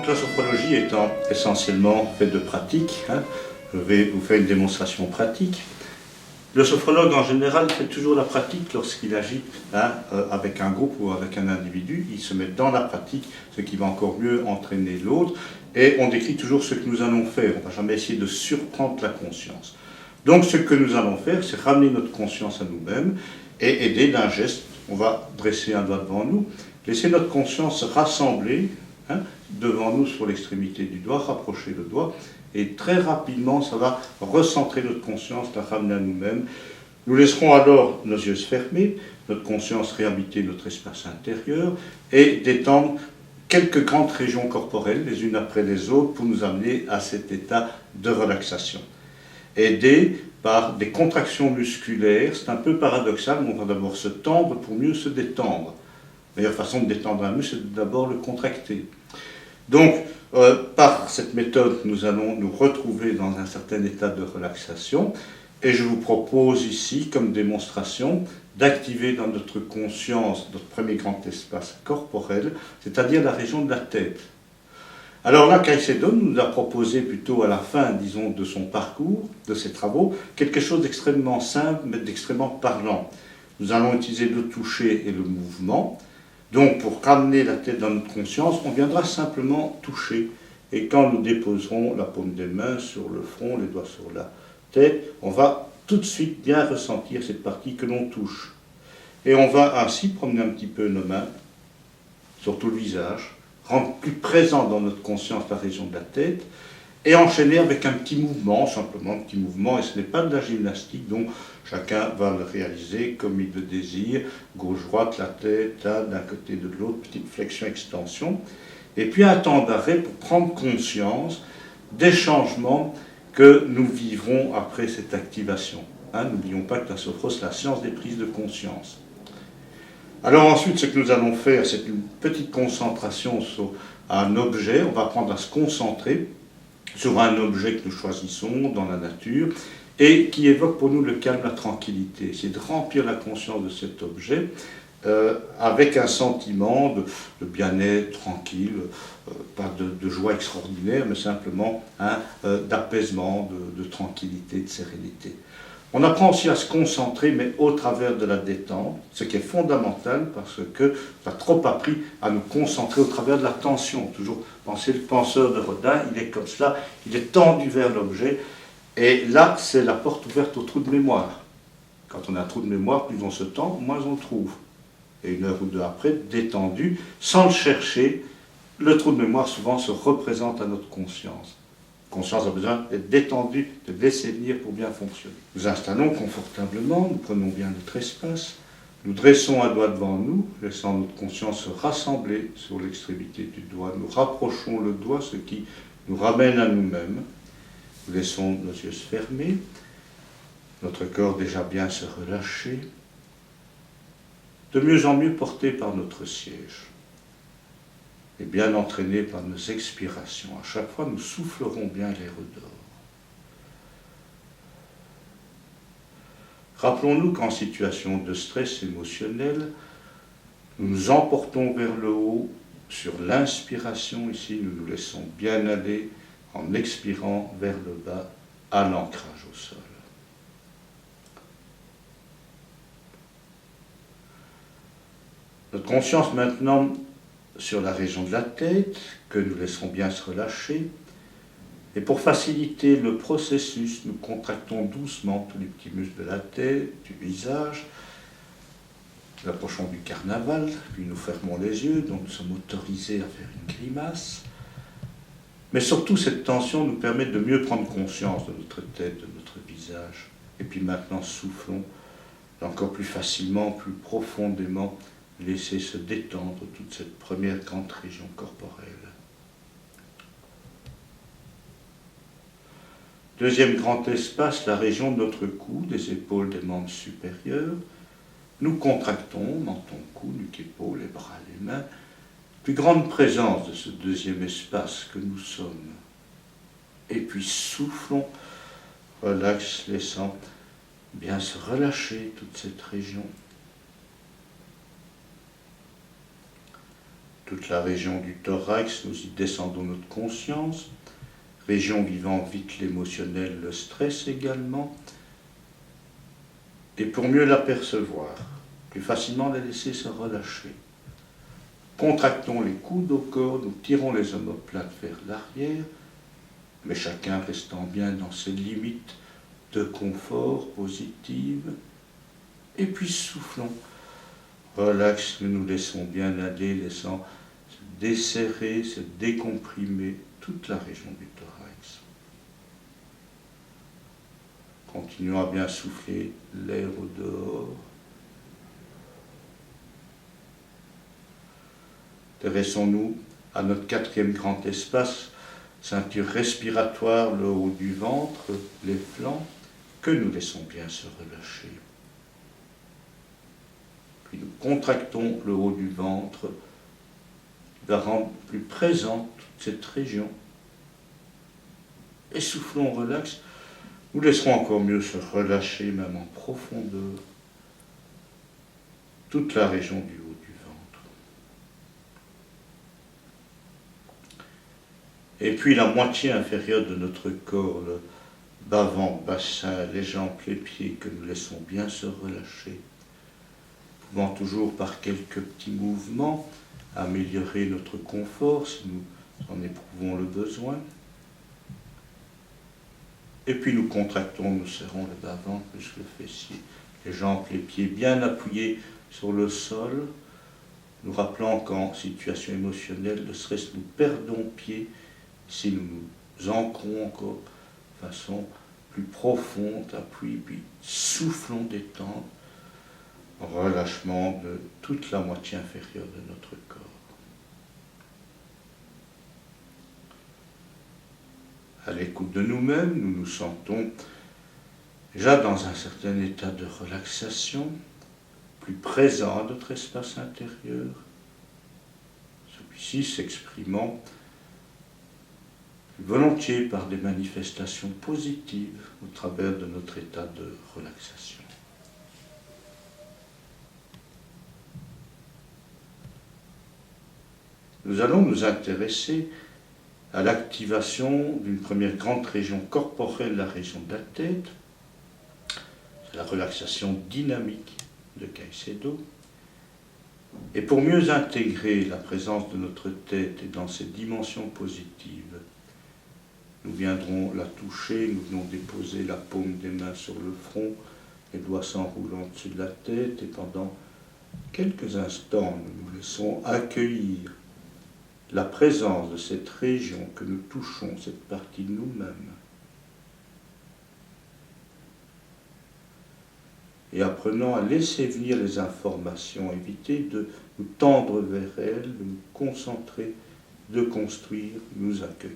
La sophrologie étant essentiellement faite de pratique, je vais vous faire une démonstration pratique. Le sophrologue en général fait toujours la pratique lorsqu'il agit avec un groupe ou avec un individu. Il se met dans la pratique, ce qui va encore mieux entraîner l'autre. Et on décrit toujours ce que nous allons faire. On ne va jamais essayer de surprendre la conscience. Donc ce que nous allons faire, c'est ramener notre conscience à nous-mêmes et aider d'un geste. On va dresser un doigt devant nous, laisser notre conscience se rassembler devant nous sur l'extrémité du doigt, rapprocher le doigt. Et très rapidement, ça va recentrer notre conscience, la ramener à nous-mêmes. Nous laisserons alors nos yeux se fermer, notre conscience réhabiter notre espace intérieur et détendre quelques grandes régions corporelles, les unes après les autres, pour nous amener à cet état de relaxation. Aidé par des contractions musculaires, c'est un peu paradoxal, mais on va d'abord se tendre pour mieux se détendre. La meilleure façon de détendre un muscle, c'est d'abord le contracter. Donc, par cette méthode, nous allons nous retrouver dans un certain état de relaxation. Et je vous propose ici, comme démonstration, d'activer dans notre conscience notre premier grand espace corporel, c'est-à-dire la région de la tête. Alors là, Caicedo nous a proposé plutôt à la fin, disons, de son parcours, de ses travaux, quelque chose d'extrêmement simple, mais d'extrêmement parlant. Nous allons utiliser le toucher et le mouvement. Donc, pour ramener la tête dans notre conscience, on viendra simplement toucher. Et quand nous déposerons la paume des mains sur le front, les doigts sur la tête, on va tout de suite bien ressentir cette partie que l'on touche. Et on va ainsi promener un petit peu nos mains, surtout le visage, rendre plus présent dans notre conscience la région de la tête, et enchaîner avec un petit mouvement, simplement un petit mouvement, et ce n'est pas de la gymnastique, donc chacun va le réaliser comme il le désire, gauche-droite, la tête, d'un côté de l'autre, petite flexion-extension, et puis un temps d'arrêt pour prendre conscience des changements que nous vivrons après cette activation. N'oublions pas que la sophro, c'est la science des prises de conscience. Alors ensuite, ce que nous allons faire, c'est une petite concentration sur un objet, on va apprendre à se concentrer sur un objet que nous choisissons dans la nature et qui évoque pour nous le calme, la tranquillité. C'est de remplir la conscience de cet objet avec un sentiment de bien-être tranquille, pas de joie extraordinaire, mais simplement d'apaisement, de tranquillité, de sérénité. On apprend aussi à se concentrer, mais au travers de la détente, ce qui est fondamental parce que on a trop appris à nous concentrer au travers de la tension. Toujours penser le penseur de Rodin, il est comme cela, il est tendu vers l'objet, et là, c'est la porte ouverte au trou de mémoire. Quand on a un trou de mémoire, plus on se tend, moins on trouve. Et une heure ou deux après, détendu, sans le chercher, le trou de mémoire souvent se représente à notre conscience. La conscience a besoin d'être détendue, de laisser venir pour bien fonctionner. Nous installons confortablement, nous prenons bien notre espace, nous dressons un doigt devant nous, laissant notre conscience se rassembler sur l'extrémité du doigt. Nous rapprochons le doigt, ce qui nous ramène à nous-mêmes. Nous laissons nos yeux se fermer, notre corps déjà bien se relâcher, de mieux en mieux porté par notre siège et bien entraîné par nos expirations. À chaque fois, nous soufflerons bien l'air dehors. Rappelons-nous qu'en situation de stress émotionnel, nous nous emportons vers le haut sur l'inspiration. Ici, nous nous laissons bien aller en expirant vers le bas à l'ancrage au sol. Notre conscience maintenant sur la région de la tête, que nous laisserons bien se relâcher. Et pour faciliter le processus, nous contractons doucement tous les petits muscles de la tête, du visage. Nous approchons du carnaval, puis nous fermons les yeux, donc nous sommes autorisés à faire une grimace. Mais surtout, cette tension nous permet de mieux prendre conscience de notre tête, de notre visage. Et puis maintenant, soufflons encore plus facilement, plus profondément, laisser se détendre toute cette première grande région corporelle. Deuxième grand espace, la région de notre cou, des épaules, des membres supérieurs. Nous contractons, menton, cou, nuque, épaules, les bras, les mains. Plus grande présence de ce deuxième espace que nous sommes. Et puis soufflons, relax, laissant bien se relâcher toute cette région. toute la région du thorax, nous y descendons notre conscience. Région vivant vite l'émotionnel, le stress également. Et pour mieux l'apercevoir, plus facilement la laisser se relâcher. Contractons les coudes au corps, nous tirons les omoplates vers l'arrière, mais chacun restant bien dans ses limites de confort positives. Et puis soufflons. Relax, nous nous laissons bien aller, laissant se desserrer, se décomprimer toute la région du thorax. Continuons à bien souffler l'air au dehors. Intéressons-nous à notre quatrième grand espace, ceinture respiratoire, le haut du ventre, les flancs, que nous laissons bien se relâcher. Puis nous contractons le haut du ventre, qui va rendre plus présente toute cette région. Et soufflons relax, nous laisserons encore mieux se relâcher, même en profondeur, toute la région du haut du ventre. Et puis la moitié inférieure de notre corps, le bas-ventre, bassin, les jambes, les pieds, que nous laissons bien se relâcher, pouvant toujours par quelques petits mouvements améliorer notre confort si nous en éprouvons le besoin. Et puis nous contractons, nous serrons le bas-ventre plus le fessier, les jambes, les pieds bien appuyés sur le sol, nous rappelant qu'en situation émotionnelle de stress, nous perdons pied si nous nous ancrons encore de façon plus profonde, appui, puis soufflons détente, relâchement de toute la moitié inférieure de notre corps. À l'écoute de nous-mêmes, nous nous sentons déjà dans un certain état de relaxation, plus présent à notre espace intérieur, celui-ci s'exprimant volontiers par des manifestations positives au travers de notre état de relaxation. Nous allons nous intéresser à l'activation d'une première grande région corporelle, la région de la tête. C'est la relaxation dynamique de Caicedo. Et pour mieux intégrer la présence de notre tête et dans ses dimensions positives, nous viendrons la toucher, nous venons déposer la paume des mains sur le front, les doigts s'enroulant au-dessus de la tête, et pendant quelques instants, nous nous laissons accueillir la présence de cette région que nous touchons, cette partie de nous-mêmes. Et apprenant à laisser venir les informations, éviter de nous tendre vers elles, de nous concentrer, de construire, nous accueillons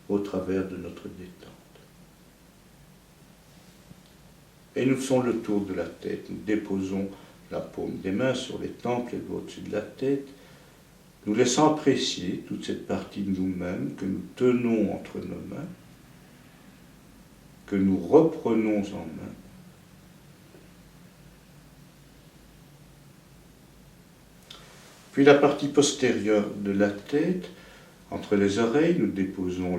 au travers de notre détente. Et nous faisons le tour de la tête, nous déposons la paume des mains sur les tempes, les doigts au-dessus de la tête, nous laissons apprécier toute cette partie de nous-mêmes que nous tenons entre nos mains, que nous reprenons en main. Puis la partie postérieure de la tête, entre les oreilles, nous déposons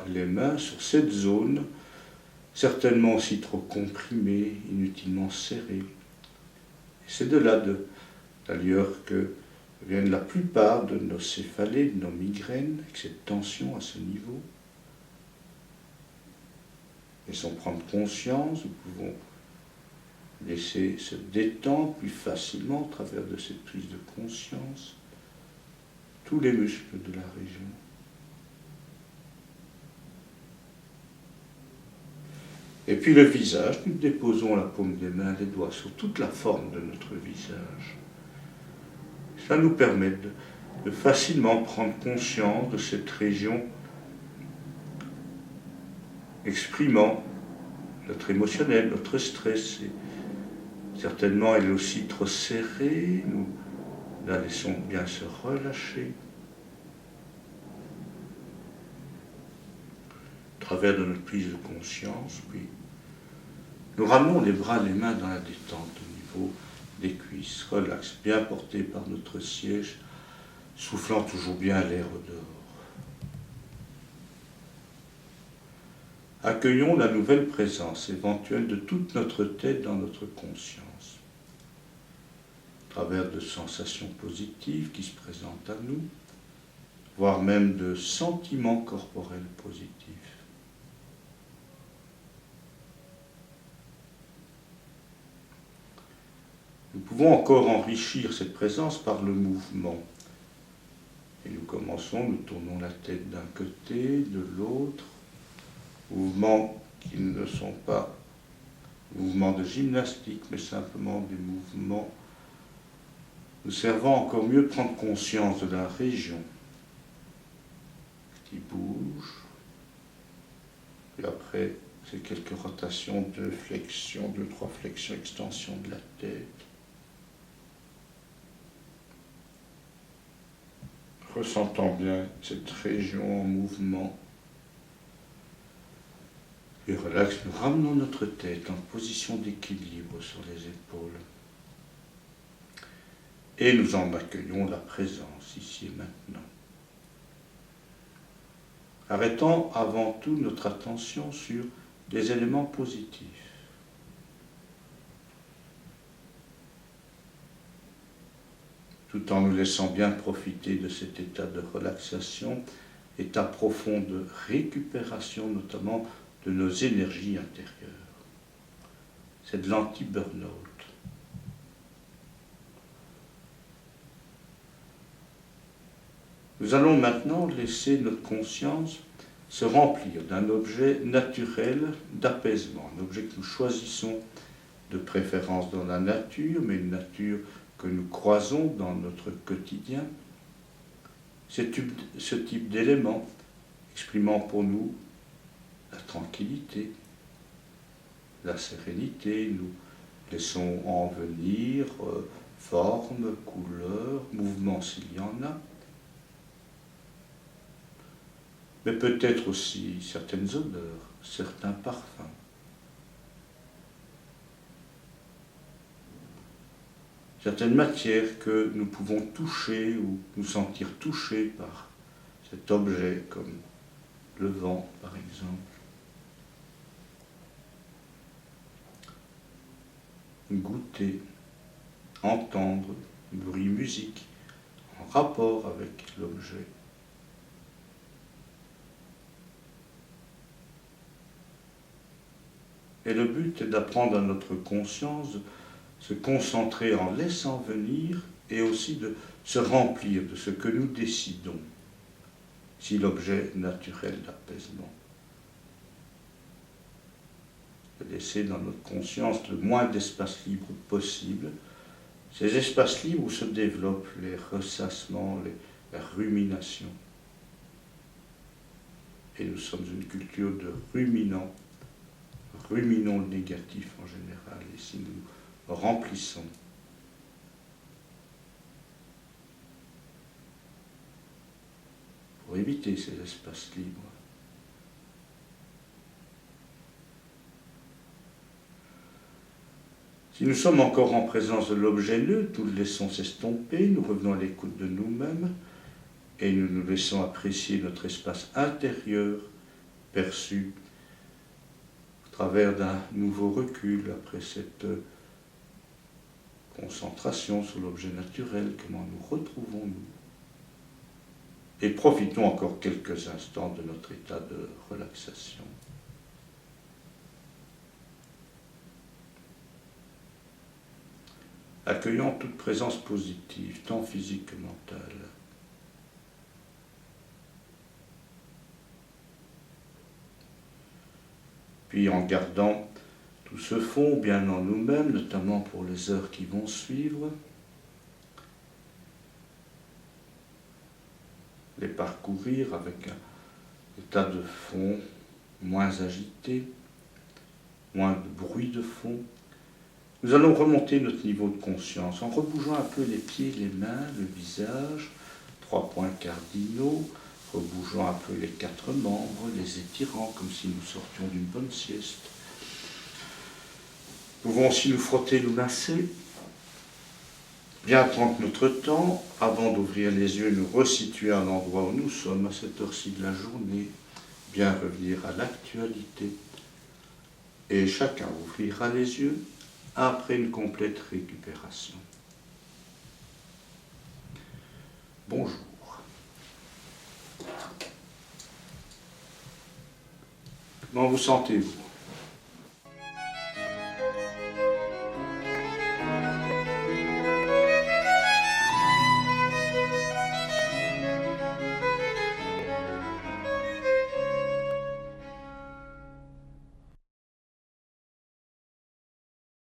les mains sur cette zone, certainement aussi trop comprimée, inutilement serrée. Et c'est de là, d'ailleurs, que viennent la plupart de nos céphalées, de nos migraines, avec cette tension à ce niveau. Et sans prendre conscience, nous pouvons laisser se détendre plus facilement au travers de cette prise de conscience tous les muscles de la région. Et puis le visage, nous déposons la paume des mains, les doigts sur toute la forme de notre visage. Ça nous permet de facilement prendre conscience de cette région exprimant notre émotionnel, notre stress. Et certainement, elle est aussi trop serrée. Nous la laissons bien se relâcher. Au travers de notre prise de conscience, puis nous ramenons les bras, les mains dans la détente au niveau des cuisses, relax, bien portés par notre siège, soufflant toujours bien l'air dehors. Accueillons la nouvelle présence éventuelle de toute notre tête dans notre conscience, à travers de sensations positives qui se présentent à nous, voire même de sentiments corporels positifs. Nous pouvons encore enrichir cette présence par le mouvement. Et nous commençons, nous tournons la tête d'un côté, de l'autre, mouvements qui ne sont pas mouvements de gymnastique, mais simplement des mouvements nous servant encore mieux de prendre conscience de la région qui bouge. Et après, c'est quelques rotations de flexion, 2-3 flexions, extension de la tête. Ressentant bien cette région en mouvement. Et relax, nous ramenons notre tête en position d'équilibre sur les épaules. Et nous en accueillons la présence ici et maintenant. Arrêtons avant tout notre attention sur des éléments positifs. Tout en nous laissant bien profiter de cet état de relaxation, état profond de récupération notamment de nos énergies intérieures. C'est de l'anti-burnout. Nous allons maintenant laisser notre conscience se remplir d'un objet naturel d'apaisement, un objet que nous choisissons de préférence dans la nature, mais une nature que nous croisons dans notre quotidien. Ce type d'élément exprimant pour nous la tranquillité, la sérénité, nous laissons en venir forme, couleur, mouvement s'il y en a, mais peut-être aussi certaines odeurs, certains parfums. Certaines matières que nous pouvons toucher ou nous sentir touchés par cet objet, comme le vent par exemple. Goûter, entendre, bruit, musique, en rapport avec l'objet. Et le but est d'apprendre à notre conscience de se concentrer en laissant venir et aussi de se remplir de ce que nous décidons, si l'objet naturel d'apaisement. De laisser dans notre conscience le moins d'espace libre possible, ces espaces libres où se développent les ressassements, la rumination. Et nous sommes une culture de ruminants. Ruminons le négatif en général, et si nous remplissons pour éviter ces espaces libres. Si nous sommes encore en présence de l'objet neutre, nous le laissons s'estomper, nous revenons à l'écoute de nous-mêmes et nous nous laissons apprécier notre espace intérieur perçu au travers d'un nouveau recul après cette concentration sur l'objet naturel, comment nous retrouvons-nous. Et profitons encore quelques instants de notre état de relaxation. Accueillons toute présence positive, tant physique que mentale. Puis en gardant tout ce fond bien en nous-mêmes, notamment pour les heures qui vont suivre, les parcourir avec un état de fond moins agité, moins de bruit de fond. Nous allons remonter notre niveau de conscience en rebougeant un peu les pieds, les mains, le visage, 3 points cardinaux, rebougeant un peu les 4 membres, les étirant comme si nous sortions d'une bonne sieste. Nous pouvons aussi nous frotter, nous masser, Bien prendre notre temps, avant d'ouvrir les yeux, nous resituer à l'endroit où nous sommes à cette heure-ci de la journée, bien revenir à l'actualité, et chacun ouvrira les yeux après une complète récupération. Bonjour. Comment vous sentez-vous ?